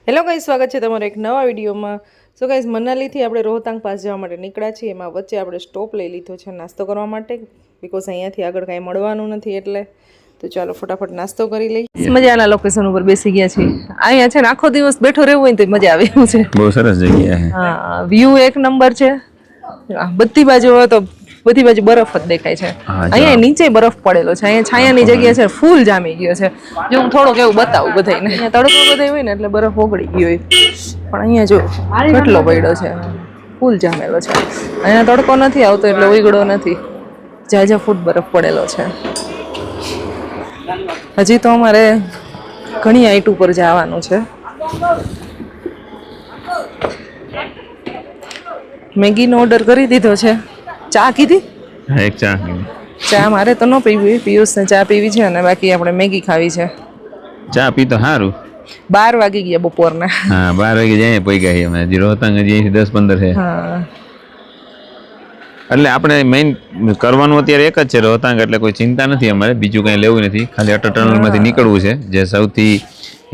Hello guys, સ્વાગત છે તમારો એક નવા વિડીયોમાં। સો ગાઈસ, મનાલીથી આપણે રોહતાંગ પાસ જવા માટે નીકળ્યા છીએ। એમાં વચ્ચે આપણે સ્ટોપ લઈ લીધો છે નાસ્તો કરવા માટે, બીકોઝ અહીંયાથી આગળ કાંઈ મળવાનું નથી એટલે। તો ચાલો ફટાફટ નાસ્તો કરી લઈએ। મજાના લોકેશન ઉપર બેસી ગયા છીએ। અહીંયા છે ને આખો દિવસ બેઠો રહેવું હોય તો મજા આવે એવું છે। બહુ સરસ જગ્યા છે। હા, વ્યૂ એક નંબર છે। બધી બાજુ બરફ જ દેખાય છે। અહીંયા નીચે બરફ પડેલો છે। અહીંયા છાયાની જગ્યા છે, ફૂલ જામી ગયો છે। જો હું થોડોક એવું બતાવું બધાને, અહીંયા તડકો બધે હોય ને એટલે બરફ ઓગળી ગયો હોય, પણ અહીંયા જો કેટલો પડ્યો છે, ફૂલ જામેલો છે। અહીંયા તડકો નથી આવતો એટલે ઓગળો નથી, જાજા ફૂટ બરફ પડેલો છે। હજી તો અમારે ઘણી હાઈટ ઉપર જવાનું છે। મેગીનો ઓર્ડર કરી દીધો છે। ચા કીધી? એક ચા ચા મારે તો ન પીવી, પિયુષને ચા પીવી છે અને બાકી આપણે મેગી ખાવી છે। ચા પી તો સારું। 12 વાગી ગયા બપોરના। હા, 12 વાગે જાય પૈગા છે અમે, હજી રોહતાંગ હજી 10-15 છે। હા, એટલે આપણે મેઇન કરવાનું અત્યારે એક જ છે રોહતાંગ, એટલે કોઈ ચિંતા નથી અમારે, બીજું કંઈ લેવું નથી, ખાલી અટલ ટનલમાંથી નીકળવું છે, જે સૌથી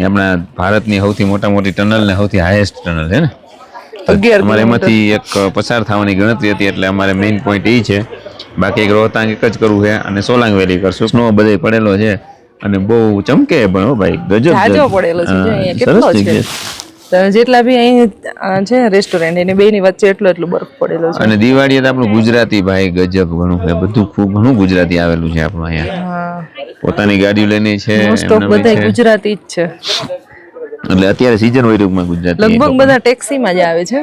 આપણા ભારતની સૌથી મોટી ટનલ ને સૌથી હાઈએસ્ટ ટનલ છે ને। અમારે એમાંથી એક પસાર થવાની ગણતરી હતી, એટલે અમારે મેઇન પોઈન્ટ એ છે। બાકી એક રોહતાંગ એક જ કરવું છે અને સોલાંગ વેલી કરશું। સ્નો બધે પડેલો છે અને બહુ ચમકે પણ હો ભાઈ, ગજબ જાજો પડેલો છે। જો અહીંયા કેટલો છે, તો જેટલા બી અહીં છે રેસ્ટોરન્ટ એની બેની વચ્ચે એટલો બરફ પડેલો છે। અને દિવાળીએ તો આપણું ગુજરાતી ભાઈ ગજબ ઘણું છે, બધું ખૂબ ઘણું ગુજરાતી આવેલું છે આપણું અહીંયા। હા, પોતાની ગાડીઓ લઈને છે, મોસ્ટ ઓફ બધા ગુજરાતી જ છે। એટલે અત્યારે સીઝન હોય રૂપમાં ગુજરાતી લગભગ બધા ટેક્સીમાં જ આવે છે,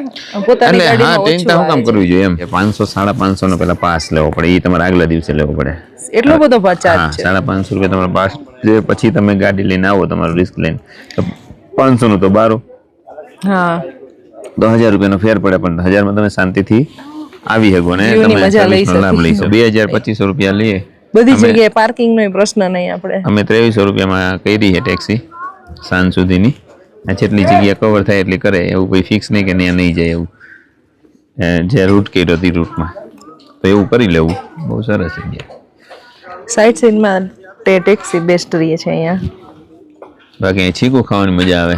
પોતાની ગાડીમાં ઓછું શું કામ કરવું જોઈએ એમ। 500-550 નો પેલા પાસ લેવો પડે, એ તમારે આગલા દિવસે લેવો પડે। એટલો બધો ચાર્જ છે? 550 રૂપિયા તમારો પાસ, પછી તમે ગાડી લઈને આવો તમારું રિસ્ક લઈને તો 500 નું તો 12। હા, તો 1000 રૂપિયાનો ફેર પડે, પણ 1000 માં તમે શાંતિથી આવી શકો ને તમે સર્વિસનો લાભ લઈ શકો। 2000-2500 રૂપિયા લઈએ બધી જગ્યાએ, પાર્કિંગ નો પ્રશ્ન નહીં આપણે। અમે 2300 રૂપિયામાં કરી છે ટેક્સી સાંજ સુધીની। જેટલી જગ્યા કવર થાય એટલી કરે, એવું કોઈ ફિક્સ નહીં કે ત્યાં નહીં જાય એવું, જે રૂટ કર્યો હતી રૂટમાં તો એવું કરી લેવું। બહુ સરસ જગ્યા। સાઈડ સીનમાં ટેક્સી બેસ્ટ રહે છે અહીંયા। બાકી અહીં છીકું ખાવાની મજા આવે।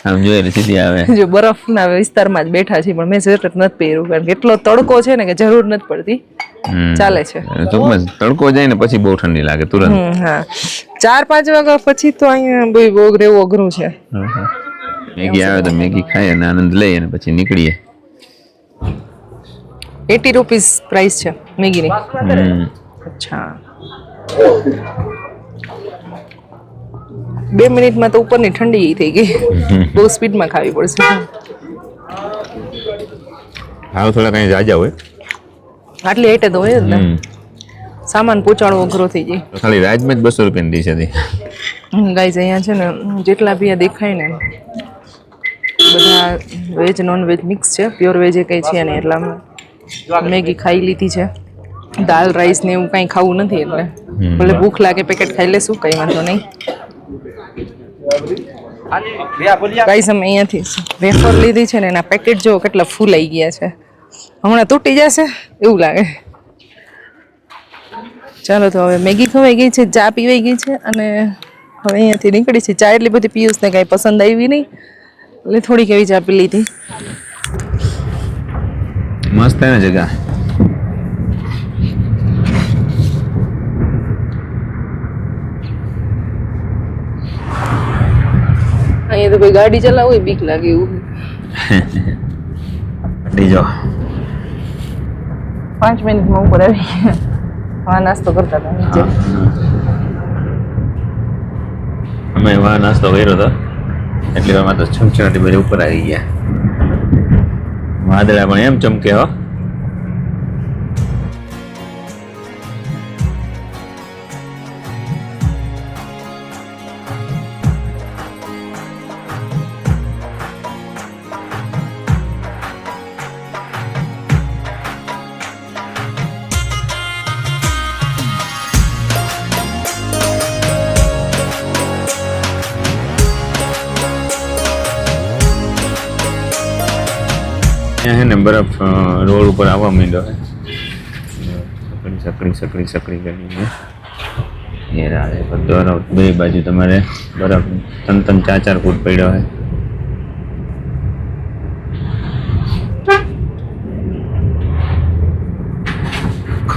આમ જોઈએ સીધી આવે। જો બરફના વિસ્તારમાં જ બેઠા છીએ, પણ મેં સ્વેટર નથી પહેર્યું કારણ કે એટલો તડકો છે ને કે જરૂર નથી પડતી, ચાલે છે। ચોક્કસ તડકો જાય ને પછી બહુ ઠંડી લાગે તુરંત। હા, 4-5 વાગ્યા પછી તો અહીંયા બહુ રહેવું અઘરું છે। મેગી આવે તો મેગી ખાઈએ અને આનંદ લઈએ અને પછી નીકળીએ। 80 રૂપીસ પ્રાઇસ છે મેગીની। અચ્છા, 2 મિનિટમાં તો ઉપરની ઠંડી થઈ ગઈ। બહુ સ્પીડમાં ખાવી પડશે। હાવ થોડા કઈ જાજા હોય, આટલી હાઈટે તો હોય જ ને, સામાન પહોંચાડવો અઘરો થઈ જાય। ખાલી રાજમાં જ 200 રૂપિયાની ડીશ હતી। ગાઈઝ, અહીંયા છે ને જેટલા બી આ દેખાય ને બધા વેજ નોન વેજ મિક્સ છે, પ્યોર વેજ એ કંઈ છે નહીં। એટલે મેગી ખાઈ લીધી છે, દાલ રાઈસ ને એવું કાંઈ ખાવું નથી, એટલે ભલે ભૂખ લાગે પેકેટ ખાઈ લેશું, કંઈ વાંધો નહીં। ગાઈઝ, અમે અહીંયાથી વેફર લીધી છે ને એના પેકેટ જો કેટલા ફૂલાઈ ગયા છે, હમણાં તૂટી જશે એવું લાગે। ચાલો, તો હવે મેગી ખવાઈ ગઈ છે, ચા પીવાઈ ગઈ છે અને હવે અહીંયાથી નીકળી છે। ચા એટલી બધી પિયુષને કાંઈ પસંદ આવી નહીં એટલે થોડીક એવી ચા પી લીધી। મસ્ત है ना जगह। અહીંયા તો કોઈ ગાડી ચલાવ હોય બીક લાગે એવું। જો 5 મિનિટમાં ઉપર આવી ગયા। હા, નાસ્તો કરતા હતા નીચે। અમે વાહ નાસ્તો કર્યો હતો, એટલી વારમાં તો છમછમાટી બધી ઉપર આવી ગયા। વાદળા પણ એમ ચમકે હો। અહીંયા છે ને બરફ રોડ ઉપર આવવા માંડ્યો છે, સકડી કરીને એ રાડે બધો બે બાજુ તમારે બરફ 3-4 ફૂટ પડ્યો હોય।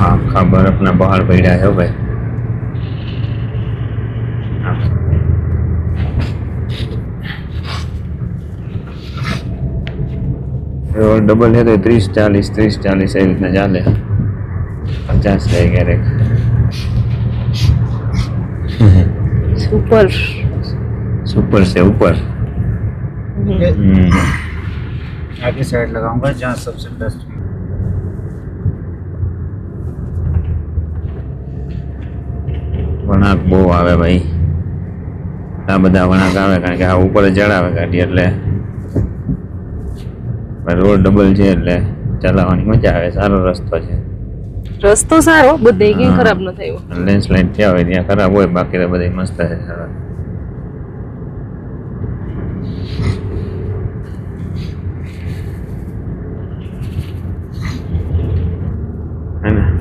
આખા બરફના પહાડ પડ્યા છે ભાઈ. રોડ ડબલ છે તો 30-40 એ રીતના ચાલે. 50 થાય ક્યારેક. સુપર से ऊपर. आगे साइड लगाऊंगा जहाँ सबसे बेस्ट. વળાંક બહુ આવે ભાઈ. આ બધા વળાંક આવે કારણ કે આ ઉપર ચડાવે ગાડી એટલે રોડ ડબલ છે એટલે ચલાવવાની મજા આવે. સારો રસ્તો છે. રસ્તો સારો, બધે ક્યાંય ખરાબ ન થયો. લેન્ડસ્લાઇડ થયા હોય ત્યાં ખરાબ હોય, બાકી તો બધા મસ્ત છે. સારા.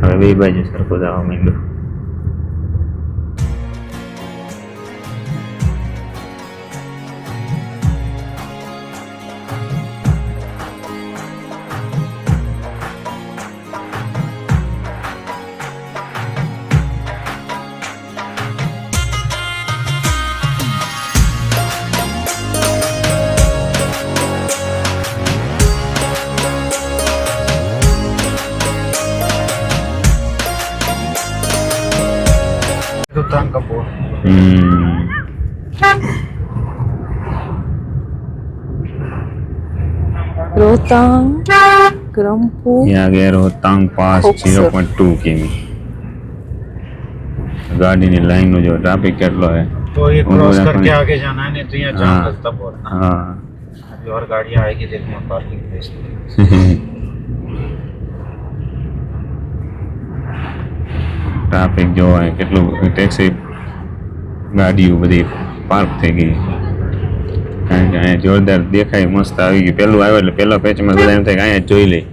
હવે બે બાજુ સરખું જવા માંડ્યું. रोहतांग का बोर्ड. રોહતાંગ ગ્રમ્પુ ये आ गया रोहतांग पास खूबसूरत. 0.2 किमी. गाड़ी ની લાઈન નો જો ટ્રાફિક કેટલો है. तो ये क्रॉस करके आगे जाना है, नहीं तो यहाँ जाम हाँ. लगता बहुत ना. हाँ. अभी और गाड़ियाँ आएगी, देखना पार्किंग प्लेस. ટ્રાફિક જોવા કેટલું ટેક્સી ગાડીઓ બધી પાર્ક થઈ ગઈ કારણ કે અહીંયા જોરદાર દેખાય મસ્ત આવી ગયું. પેલું આવ્યું એટલે પેલા પેચમાં બધા એમ થાય કે અહીંયા જ જોઈ લઈ,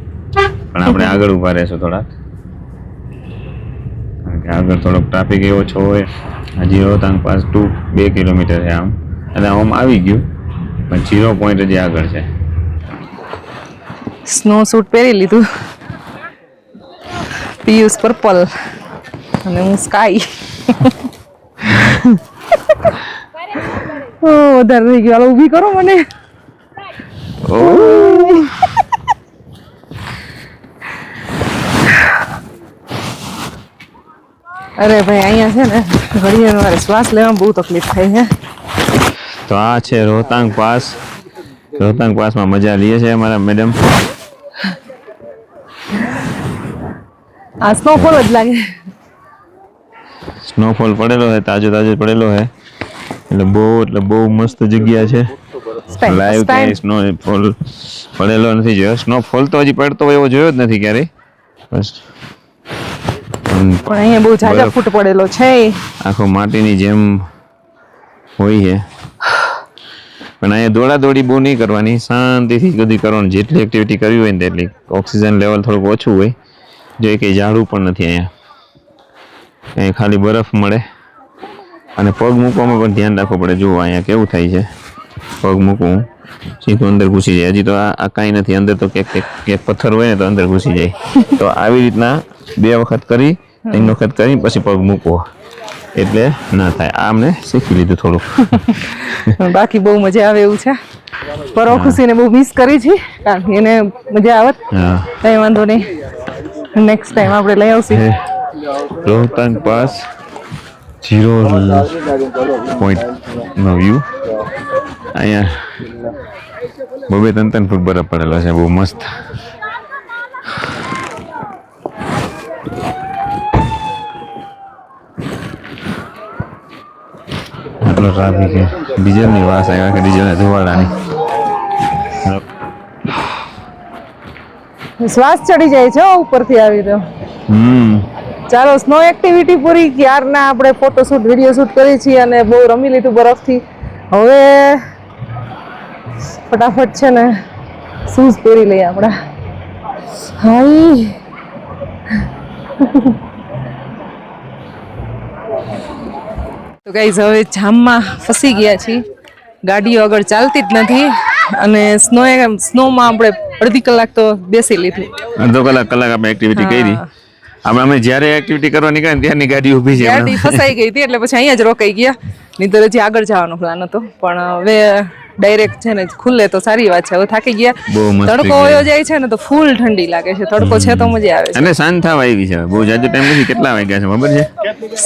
પણ આપણે આગળ ઊભા રહેશું થોડાક કારણ કે આગળ થોડોક ટ્રાફિક એવો ઓછો હોય. હજી રોહતાંગ પાસ 2 કિલોમીટર છે આમ, એટલે આમ આવી ગયું પણ 0 પોઈન્ટ હજી આગળ છે. સ્નો સૂટ પહેરી લીધું. પિયુષ પર્પલ અને હું સ્કાય. ઓ વધારે થઈ ગયું. હાલો ઊભી કરો મને. અરે ભાઈ અહીંયા છે ને ઘડીએ મારે શ્વાસ લેવામાં બહુ તકલીફ થાય છે. તો આ છે રોહતાંગ પાસ. રોહતાંગ પાસમાં મજા લઈએ છે અમારા મેડમ. આ સ્નોફોલ જ લાગે. સ્નોફોલ પડેલો છે, તાજો પડેલો છે એટલે બહુ મસ્ત જગ્યા છે. લાઈવ ક્યાંય સ્નોફોલ પડેલો નથી જોયો. સ્નોફોલ તો હજી પડતો હોય એવો જોયો જ નથી ક્યારેય. બસ પણ અહીંયા બહુ ઝાઝા ફૂટ પડેલો છે. આખો માટીની જેમ હોય છે પણ અહીંયા દોડી બહુ નહીં કરવાની, શાંતિથી બધી કરવાની. જેટલી એક્ટિવિટી કરવી હોય ને તેટલી. ઓક્સિજન લેવલ થોડુંક ઓછું હોય. જો કંઈ ઝાડું પણ નથી અહીંયા. અહીં ખાલી બરફ મળે અને પગ મૂકવામાં પણ ધ્યાન રાખવું પડે. જુઓ અહીંયા કેવું થાય છે. પગ મૂકવું સીધું અંદર ઘૂસી જાય. હજી તો આ કાંઈ નથી અંદર, તો ક્યાંક પથ્થર હોય ને તો અંદર ઘૂસી જાય. તો આવી રીતના 2 વખત કરી 3 વખત કરી પછી પગ મૂકવો એટલે ના થાય. આ અમને શીખી લીધું થોડુંક. બાકી બહુ મજા આવે એવું છે. પરો ખુશીને બહુ મિસ કરી છે કારણ કે એને મજા આવત. હા, કઈ વાંધો નહીં, નેક્સ્ટ ટાઈમ આપણે લઈ આવશું. રોહતાંગ પાસ 0 પોઈન્ટ નો વ્યૂ. અહીંયા 2-3 ફૂટ બરફ પડેલો છે, બહુ મસ્ત. આટલો ટ્રાફિક છે. ડીઝલની વાસ આવ્યા કે ડીઝલના ધુવાડાની. શ્વાસ ચડી જાય છે ઉપરથી આવી તો. ચાલો, સ્નો એક્ટિવિટી પૂરી. ક્યારના આપણે ફોટોશૂટ વિડીયો શૂટ કરી છીએ અને બહુ રમી લીધું બરફથી. હવે ફટાફટ છે ને શૂઝ પહેરી લઈએ આપણા. હાઈ તો ગાઈઝ હવે જામમાં ફસી ગયા છીએ. ગાડીઓ આગળ ચાલતી જ નથી અને સ્નોમાં આપણે અડધી કલાક તો બેસી લીધું. અડધો કલાક આપણે એક્ટિવિટી કરી અમે જ્યારે એક્ટિવિટી કરવા નીકળ્યા ને ત્યારની ગાડી ઊભી છે ગાડી ફસાઈ ગઈ હતી એટલે પછી અહીંયા જ રોકાઈ ગયા. નહીંતર હજી આગળ જવાનો પ્લાન હતો પણ હવે ડાયરેક્ટ છે ને ખુલ્લે તો સારી વાત છે. હવે થાકી ગયા. બહુ મસ્ત તડકો વયો જાય છે ને તો ફૂલ ઠંડી લાગે છે. તડકો છે તો મજા આવે છે. અને શાંત થવા આવી છે. બહુ જાજો ટાઈમ નથી. કેટલા વાગ્યા છે ખબર છે?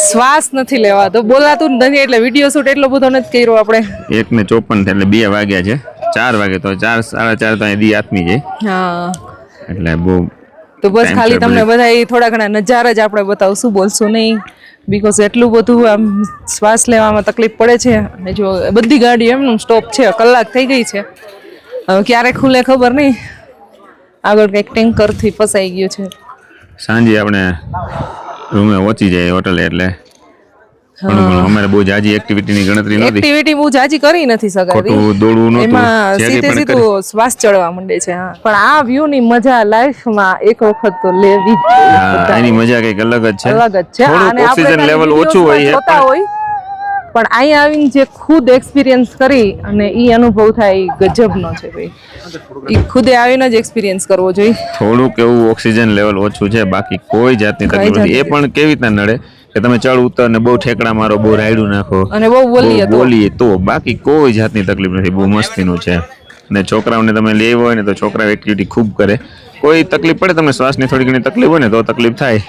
શ્વાસ નથી લેવાતો, બોલાતું જ નથી. એટલે વિડીયો શૂટ એટલો બધો નથી કર્યો આપણે. 1:54 એટલે 2 વાગ્યા છે. 4 વાગે તો 4 સાડા 4 તો અહીં દી આથમી જાય. હા એટલે બહુ તો બસ ખાલી તમને બધા થોડા ઘણા નજારા જ આપણે બતાવશું, બોલશું નહીં. બીકોઝ એટલું બધું આમ શ્વાસ લેવામાં તકલીફ પડે છે. અને જો બધી ગાડી એમનું સ્ટોપ છે. કલાક થઈ ગઈ છે. હવે ક્યારે ખુલે ખબર નહીં. આગળ કંઈક ટેન્કરથી ફસાઈ ગયું છે. સાંજે આપણે રૂમે પહોંચી જાય હોટલે એટલે અમારે બહુ જાજી એક્ટિવિટીની ગણતરી નહોતી. એક્ટિવિટી બહુ જાજી કરી નથી શકાતી. ખોટું દોડવું નહોતું. એમાં સીધે સીધું શ્વાસ ચડવા માંડે છે. હા પણ આ વ્યૂ ની મજા લાઈફમાં એક વખત તો લેવી જ જોઈએ. એની મજા કંઈક અલગ જ છે. અલગ જ છે. થોડું ઓક્સિજન લેવલ ઓછું હોય જોતા હોય પણ અહીંયા આવીને જે ખુદ એક્સપિરિયન્સ કરી અને ઈ અનુભવ થાય ઈ ગજબનો છે ભાઈ. ઈ ખુદે આવીને જ એક્સપિરિયન્સ કરવો જોઈએ. થોડુંક એવું ઓક્સિજન લેવલ ઓછું છે, બાકી કોઈ જાતની તકલીફ નથી. એ પણ કેવી રીતના નડે કે તમે ચડ ઉતર ને બહુ ઠેકડા મારો, બહુ રાયડું નાખો અને બહુ બોલીએ તો બાકી કોઈ જાતની તકલીફ નથી. બહુ મસ્તીનું છે. અને છોકરાઓને તમે લઈ હોય ને તો છોકરાઓ એક્ટિવિટી ખૂબ કરે. કોઈ તકલીફ પડે તમને શ્વાસની થોડી ઘણી તકલીફ હોય ને તો તકલીફ થાય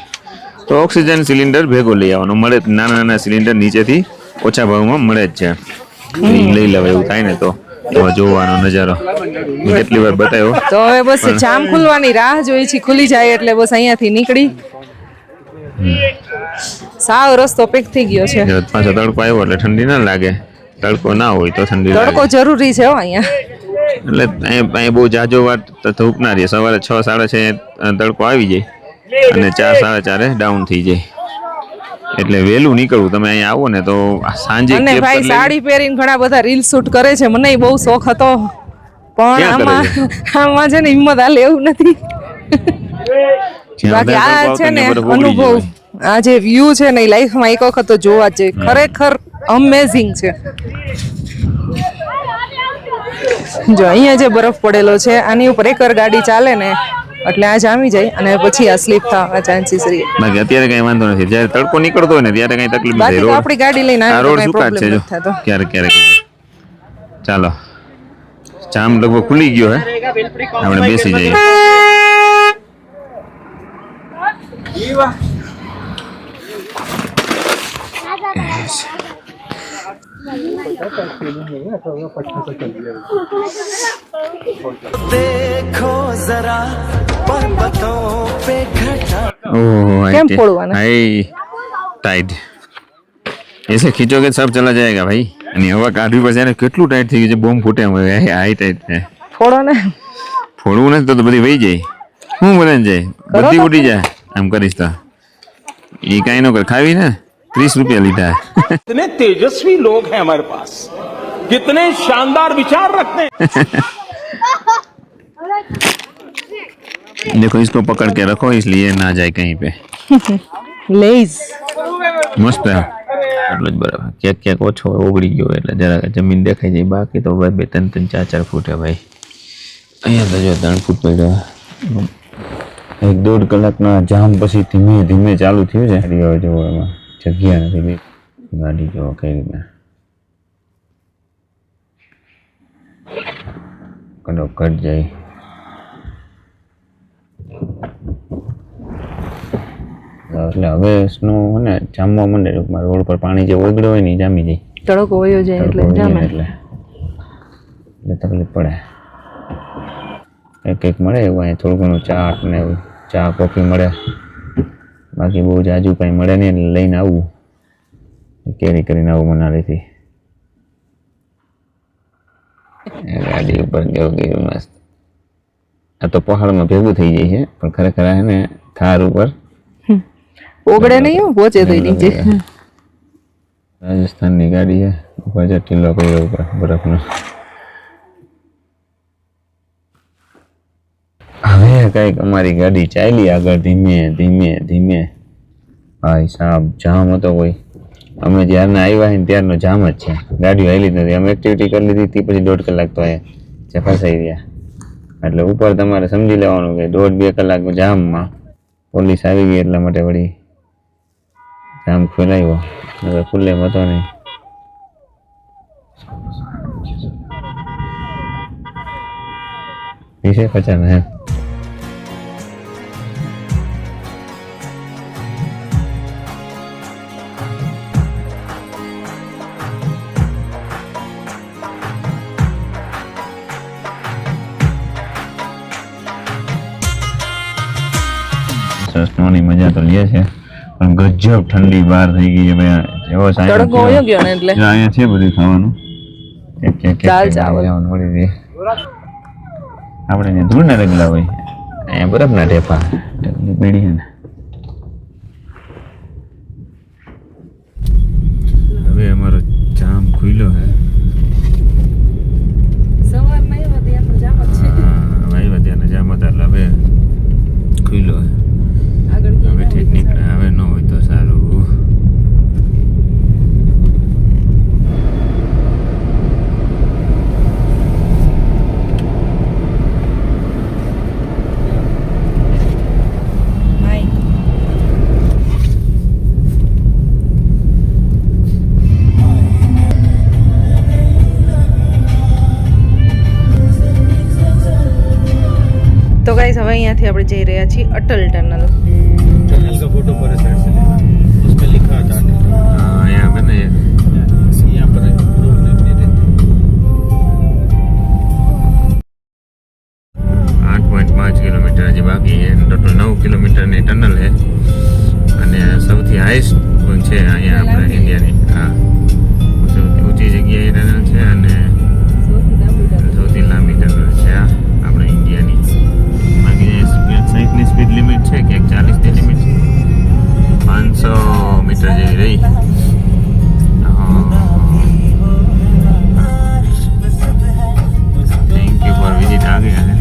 તો ઓક્સિજન સિલિન્ડર ભેગો લઈ આવવાનો મળે. નાના નાના સિલિન્ડર નીચેથી ઓછા ભાવમાં મળે જ છે. લઈ લેવાય એવું થાય ને તો જોવાનો નજારો કેટલી વાર બતાવ્યો. તો હવે બસ જામ ખુલવાની રાહ જોઈ છે. ખુલી જાય એટલે બસ અહીંયાથી નીકળી. સાવ રસ્તો પેક થઈ ગયો છે. પાછો તડકો આવ્યો એટલે ઠંડી ના લાગે. તડકો ના હોય તો ઠંડી લાગે. તડકો જરૂરી છે અહીંયા. એટલે અહીંયા બહુ જાજો વાર ધૂપ ના રહે. સવારે 6 સાડા 6 તડકો આવી જાય અને 4 સાડા 4 ડાઉન થઈ જાય. એટલે વહેલું નીકળવું. તમે અહીંયા આવો ને તો સાંજે અને ભાઈ સાડી પહેરીને ઘણા બધા રીલ શૂટ કરે છે. મને બહુ શોખ હતો પણ આમાં છે ને હિંમત હાલે એવું નથી. બાકી આ છે ને અનુભવ, આ જે વ્યૂ છે ને એ લાઈફમાં એક વખત તો જોવા જ જોઈએ. ખરેખર અમેઝિંગ છે. જો અહીંયા જે બરફ પડેલો છે આની ઉપર એકર ગાડી ચાલે ને એટલે આ જામી જાય અને પછી આ સ્લીપ થવાના ચાન્સીસ રહે. બાકી અત્યારે કઈ વાંધો નથી. જ્યારે તડકો નીકળતો હોય ને ત્યારે કઈ તકલીફ નથી. બાકી તો આપણી ગાડી લઈને આ રોડ આવી સુકા છે. થતો ક્યારેક ક્યારેક ચાલો જામ લગભગ ખુલી ગયો હે. આપણે બેસી જઈએ. देखो जरा पर्वतों पे घटा કેમ फोड़वाना? हाई टाइट ऐसे खींचोगे सब चला जाएगा भाई. અને હવા કાઢવી પડશે ને. કેટલું ટાઈટ થઈ ગયું છે. બોમ્બ ફૂટે હાઈ ટાઈટ છે. ફોડો ને. ફોડવું નથી તો બધી વહી જાય. શું બોલે જાય બધી ઉડી જાય. આમ કરીશ તો એ કઈ ન કર. ખાવી ને 30 રૂપિયા લીધા. कितने तेजस्वी लोग हैं हमारे पास, कितने शानदार विचार रखते हैं. देखो इसको पकड़ के रखो इसलिए ना जाए कहीं पे. લેઝ મસ્ત એટલું જ બરાબર. ક્યાંક ક્યાંક ઓછો ઓગળી ગયો એટલે જરા જમીન દેખાઈ જાય. બાકી તો ભાઈ 2-3 4 ફૂટ હે ભાઈ. અહીંયા તો જો 3 ફૂટ પડ્યો. 1-1.5 કલાકના જામ પછી ધીમે ધીમે ચાલુ થયું છે. જો એમાં જગ્યા નથી. ગાડી જો કઈ રીતના કટ જાય. એટલે હવે સ્નો ને જામવા માંડે. રોડ પર પાણી જે ઓગળ્યો હોય ને એ જામી જાય. તડકો વયો જાય એટલે જામે. એટલે તકલીફ પડે. એક મળે એવું અહીંયા થોડું ઘણું ચાટ ને એવું ચા કોફી મળે. બાકી બહુ જાજુ કંઈ મળે નહીં. એટલે લઈને આવવું કેરી કરીને આવું મનાલીથી. ગાડી ઉપર ગયું મસ્ત. આ તો પહાડમાં ભેગું થઈ જાય છે પણ ખરેખર આ ને થાર ઉપર ઓગળે નહીં. પહોંચે તો નીચે. રાજસ્થાનની ગાડી છે. ઉપર ટીલો કર્યો ઉપર બરફનો. હવે કઈક અમારી ગાડી ચાલી આગળ ધીમે ધીમે ધીમે. ભાઈ સાહેબ જામ હતો કોઈ. અમે જ્યારના આવ્યા ને ત્યારનો જામ જ છે. ગાડીઓ હાલી જ નથી. અમે એક્ટિવિટી કરી લીધી હતી પછી 1.5 કલાક તો અહીંયા ફસાઈ રહ્યા. એટલે ઉપર તમારે સમજી લેવાનું કે 1.5-2 કલાક જામમાં પોલીસ આવી ગઈ એટલા માટે વળી જામ ખોલાવ્યો. હવે ખુલ્લે હતો નહીં. વિશે 50 હે. સ્નોની મજા તો લે છે પણ ગજબ ઠંડી બહાર થઈ ગઈ છે ભાઈ. એવો તડકો વયો ગયો ને એટલે અહીંયા છે બધું ખાવાનું. દાલ ચાવલ. મળી રહે. આપણે અહીંયા ધૂળના રગલા હોય, અહીંયા બરફના ટેપા બેડી છે ને. હવે અમારો જામ ખુલ્યો છે. સવારમાં આવ્યા ત્યારનો જામ જ છે. આવ્યા ત્યારનો જામ હતા એટલે હવે ખુલ્યો છે. આગળ હવે ઠીક નીકળે. હવે ન હોય તો સારું. તો ગાઈસ હવે અહીંયાથી આપણે જઈ રહ્યા છીએ અટલ ટનલ. टनल का फोटो पर साइड से लेना, उस पे लिखा था હા અહીંયા બને यहाँ पर रहते 8.5 કિલોમીટર હજી બાકી છે. ટોટલ 9 કિલોમીટરની ટનલ છે અને સૌથી હાઈએસ્ટ છે અહીંયા આપણે ઇન્ડિયાની. હા, સૌથી ઊંચી જગ્યાએ ટનલ છે અને સૌથી લાંબી ટનલ છે આ આપણે ઇન્ડિયાની. બાકી 60ની સ્પીડ લિમિટ છે કે 40ની લિમિટ છે. 500 મીટર જેવી રહી. થેન્ક યુ ફોર વિઝિટ આ ગયા છે.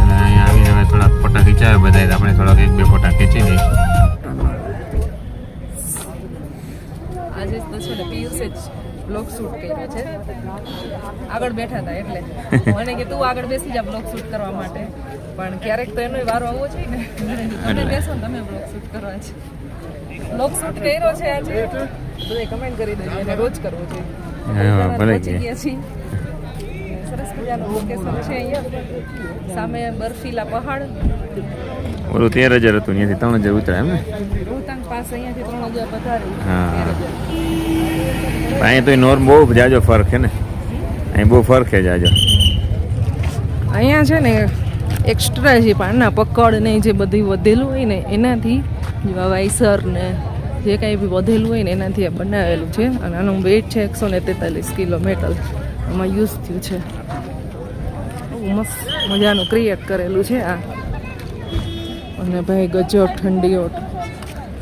અહીંયા આવીને હવે થોડાક ફોટા ખીચાવે બધા. આપણે થોડાક 1-2 ફોટા ખેંચી લઈએ. આજે તો છે ને પિયુષે જ બ્લોગ શૂટ કર્યો છે. આગળ બેઠા હતા એટલે મને કે તું આગળ બેસી જા બ્લોગ શૂટ કરવા માટે, પણ ક્યારેક તો એનો વારો આવવો જોઈએ ને. તમે બેસો ને તમે બ્લોગ શૂટ કરવા છે. બ્લોગ શૂટ કર્યો છે આજે. બધે કમેન્ટ કરી દેજો અને રોજ કરવો જોઈએ. હા, ભલે પહોંચી ગયા. ગયા છીએ. સરસ મજાનું લોકેશન છે અહીંયા. સામે બર્ફીલા પહાડ. ઓલું 13,000 હતું, ત્યાંથી 3,000 ઉતરાય એમ ને. રોહતાંગ પાસે અહીંયાથી 3,000 પધારે. હા. અહીંયા તો નોર્મ બહુ જાજો ફરક છે ને. અહીં બહુ ફરક છે જાજો. અહીંયા છે ને એક્સ્ટ્રા જે પાનના પકડ ને જે બધી વધેલું હોય ને એનાથી વાઇસર ને જે કાંઈ બી વધેલું હોય ને એનાથી આ બનાવેલું છે. અને આનું વેઇટ છે 143 કિલો મેટલ એમાં યુઝ થયું છે. બહુ મસ્ત મજાનું ક્રિએટ કરેલું છે આ. અને ભાઈ ગજબ ઠંડી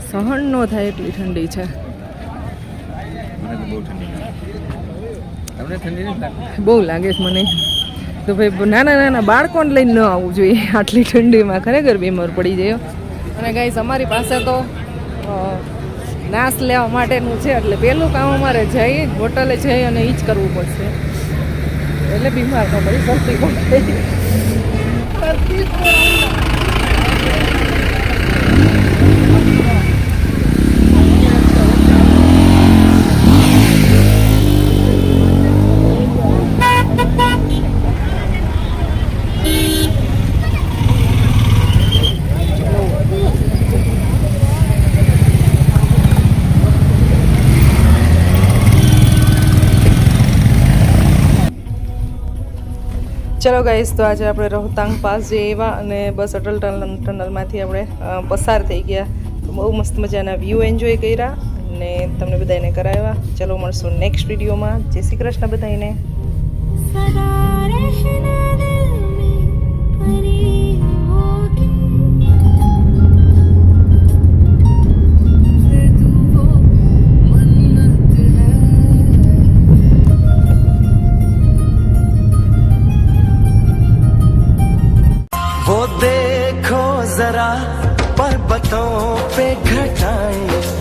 સહન ન થાય એટલી ઠંડી છે. બહુ લાગે છે મને તો ભાઈ. નાના નાના બાળકોને લઈને ન આવવું જોઈએ આટલી ઠંડીમાં, ખરેખર બીમાર પડી જાય. અને ગાઈસ અમારી પાસે તો નાશ લેવા માટેનું છે એટલે પહેલું કામ અમારે જઈ હોટલે જઈ અને એ જ કરવું પડશે એટલે બીમાર ન પડી શરદી ચલો ગાઈસ, તો આજે આપણે રોહતાંગ પાસ જઈએ એવા અને બસ અટલ ટનલમાંથી આપણે પસાર થઈ ગયા. તો બહુ મસ્ત મજાના વ્યૂ એન્જોય કર્યા અને તમને બધાને કરાવ્યા. ચલો મળશું નેક્સ્ટ વિડીયોમાં. જય શ્રી કૃષ્ણ બધાને. સદા રહેના દિલ